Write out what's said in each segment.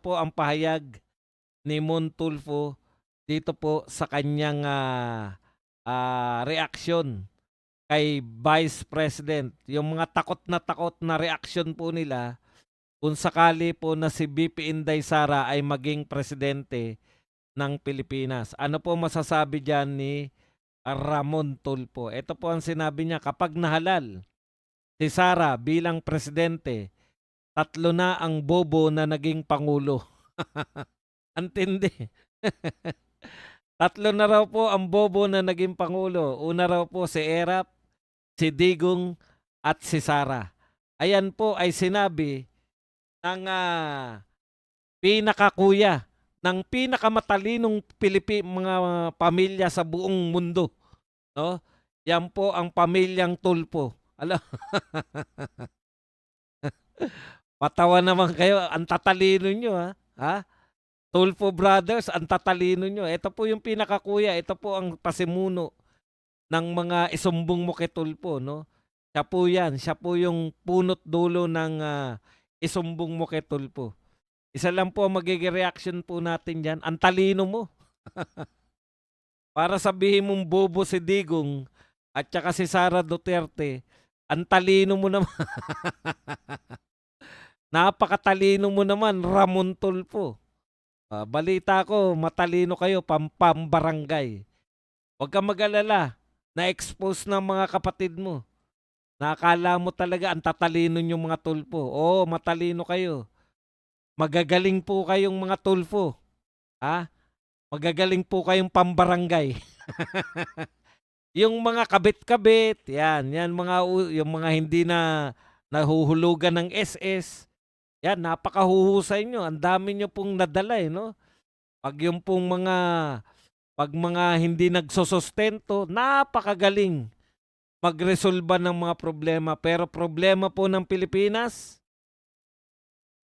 Po ang pahayag ni Montulfo dito po sa kanyang reaksyon kay Vice President. Yung mga takot na reaksyon po nila kung sakali po na si BP Inday Sara ay maging presidente ng Pilipinas. Ano po masasabi diyan ni Ramon Tulfo? Ito po ang sinabi niya, kapag nahalal si Sara bilang presidente, tatlo na ang bobo na naging pangulo. Antindi. Tatlo na raw po ang bobo na naging pangulo. Una raw po si Erap, si Digong at si Sara. Ayan po ay sinabi ng pinakakuya ng pinakamatalinong mga pamilya sa buong mundo, no? Yan po ang pamilyang Tulfo. Alam, patawa naman kayo, ang tatalino nyo, ha? Ha? Tulfo Brothers, ang tatalino nyo. Ito po yung pinakakuya, ito po ang pasimuno ng mga isumbong mo kay Tulfo, no? Siya po yan, siya po yung punot dulo ng isumbong mo kay Tulfo. Isa lang po ang magiging reaction po natin dyan, ang talino mo. Para sabihin mong bobo si Digong at saka si Sara Duterte, ang talino mo naman. Napakatalino mo naman, Ramon Tulfo. Balita ko, matalino kayo, pambarangay. Huwag kang mag-alala, na-expose ng mga kapatid mo. Nakakala mo talaga ang tatalino yung mga Tulfo. Oo, matalino kayo. Magagaling po kayong mga Tulfo. Ha? Magagaling po kayong pambarangay. Yung mga kabit-kabit, yan yung mga hindi na nahuhulugan ng SS. Yan, napakahuhusay nyo. Ang dami nyo pong nadala, no? Pag mga hindi nagsosostento, napakagaling magresolba ng mga problema. Pero problema po ng Pilipinas,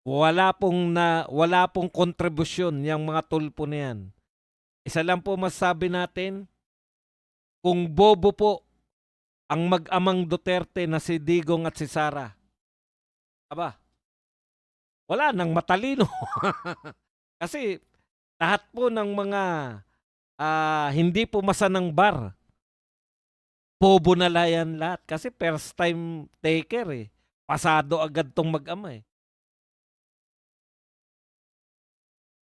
wala pong kontribusyon yung mga Tulfo na yan. Isa lang po masasabi natin, kung bobo po ang mag-amang Duterte na si Digong at si Sara, aba, wala nang matalino. Kasi lahat po ng mga hindi pumasa ng bar, bobo na yan lahat. Kasi first time taker eh. Pasado agad tong mag-ama eh.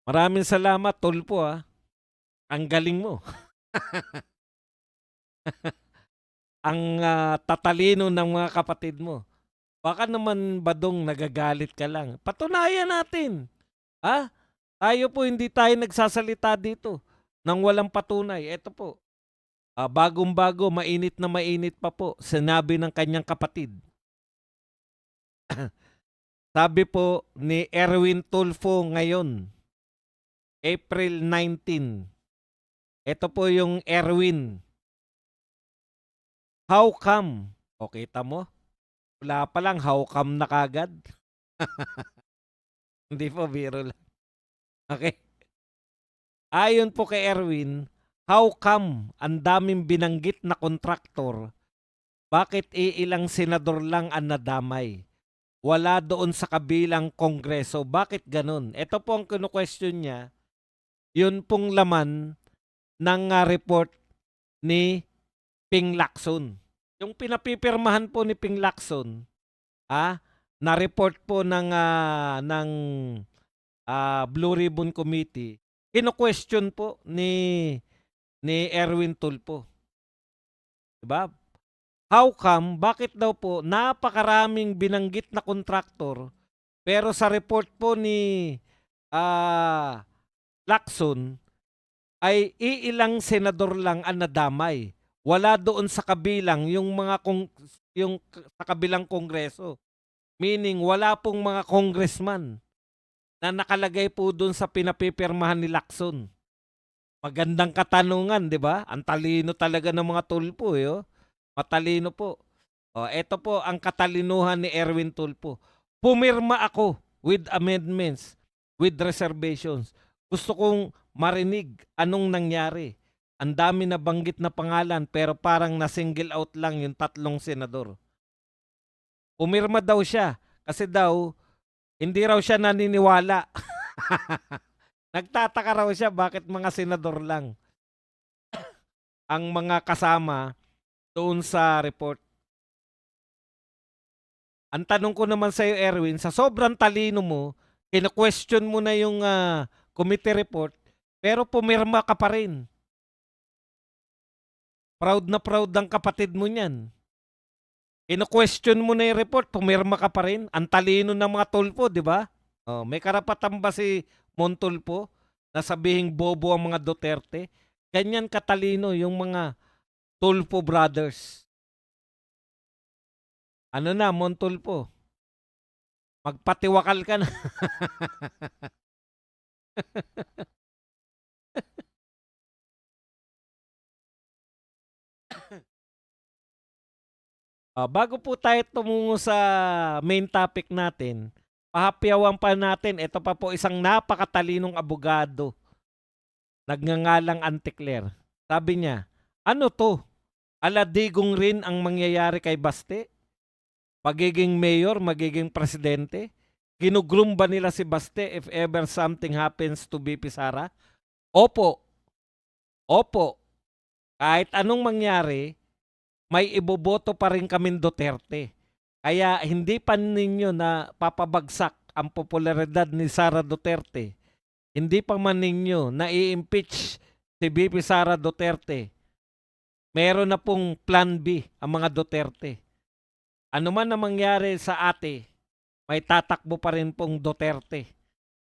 Maraming salamat, Tulfo ah. Ang galing mo. Ang tatalino ng mga kapatid mo. Baka naman Badong nagagalit ka lang. Patunayan natin. Ha? Tayo po hindi tayo nagsasalita dito nang walang patunay. Ito po. Bagong-bago, mainit na mainit pa po. Sinabi ng kanyang kapatid. Sabi po ni Erwin Tulfo ngayon, April 19. Ito po yung Erwin. How come? O kita mo? Wala pa lang, how come na kagad? Hindi po, biro lang. Okay. Ayon po kay Erwin, how come ang daming binanggit na kontraktor, bakit iilang senador lang ang nadamay? Wala doon sa kabilang kongreso. Bakit ganun? Ito po ang kinu-question niya. Yun pong laman ng report ni Ping Lacson. Yung pinapipirmahan po ni Ping Lacson, na report po ng Blue Ribbon Committee, kino-question po ni Erwin Tulfo. Diba? How come, bakit daw po napakaraming binanggit na kontraktor pero sa report po ni Lacson ay iilang senador lang ang nadamay. Wala doon sa kabilang yung sa kabilang kongreso. Meaning wala pong mga congressman na nakalagay po doon sa pinapipirmahan ni Lacson. Magandang katanungan, 'di ba? Ang talino talaga ng mga Tulfo, eh. Oh. Matalino po. Ito po ang katalinuhan ni Erwin Tulfo. Pumirma ako with amendments, with reservations. Gusto kong marinig anong nangyari. Ang dami na banggit na pangalan pero parang na-single out lang yung 3 senador. Pumirma daw siya kasi daw hindi raw siya naniniwala Nagtataka raw siya bakit mga senador lang ang mga kasama doon sa report. Ang tanong ko naman sa'yo, Erwin, sa sobrang talino mo, kino-question mo na yung committee report, pero pumirma ka pa rin. Proud na proud ang kapatid mo niyan. Kino-question mo na yung report, pumirma ka pa rin. Ang talino ng mga tulpo, di ba? Oh, may karapatan ba si Montulpo na sabihing bobo ang mga Duterte? Ganyan katalino yung mga Tulpo brothers. Ano na, Montulpo? Magpatiwakal ka na. Bago po tayo tumungo sa main topic natin, pahapyawan pa natin, ito pa po isang napakatalinong abogado. Nagngangalang Anticler. Sabi niya, ano to? Aladigong rin ang mangyayari kay Baste? Pagiging mayor, magiging presidente? Ginugroom ba nila si Baste if ever something happens to BP Sara? Opo. Opo. Kahit anong mangyari, may iboboto pa rin kaming Duterte. Kaya hindi pa ninyo na papabagsak ang popularidad ni Sara Duterte. Hindi pa man ninyo na i-impeach si BP Sara Duterte. Meron na pong plan B ang mga Duterte. Ano man ang mangyari sa ate, may tatakbo pa rin pong Duterte.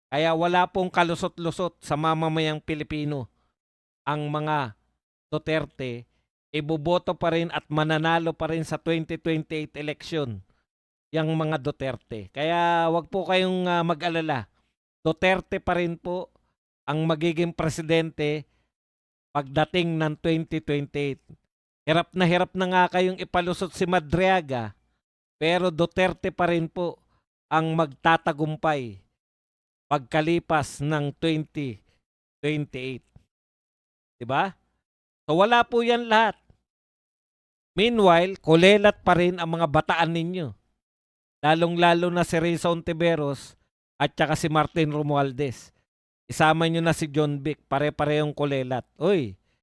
Kaya wala pong kalusot-lusot sa mamamayang Pilipino. Ang mga Duterte, iboboto pa rin at mananalo pa rin sa 2028 election yung mga Duterte. Kaya wag po kayong mag-alala. Duterte pa rin po ang magiging presidente pagdating ng 2028. Hirap na nga kayong ipalusot si Madriaga, pero Duterte pa rin po ang magtatagumpay pagkalipas ng 2028. Diba? So wala po yan lahat. Meanwhile, kulelat pa rin ang mga bataan ninyo. Lalong-lalo na si Risa Ontiveros at saka si Martin Romualdez. Isama nyo na si John Vic, pare-parehong kulelat. Uy,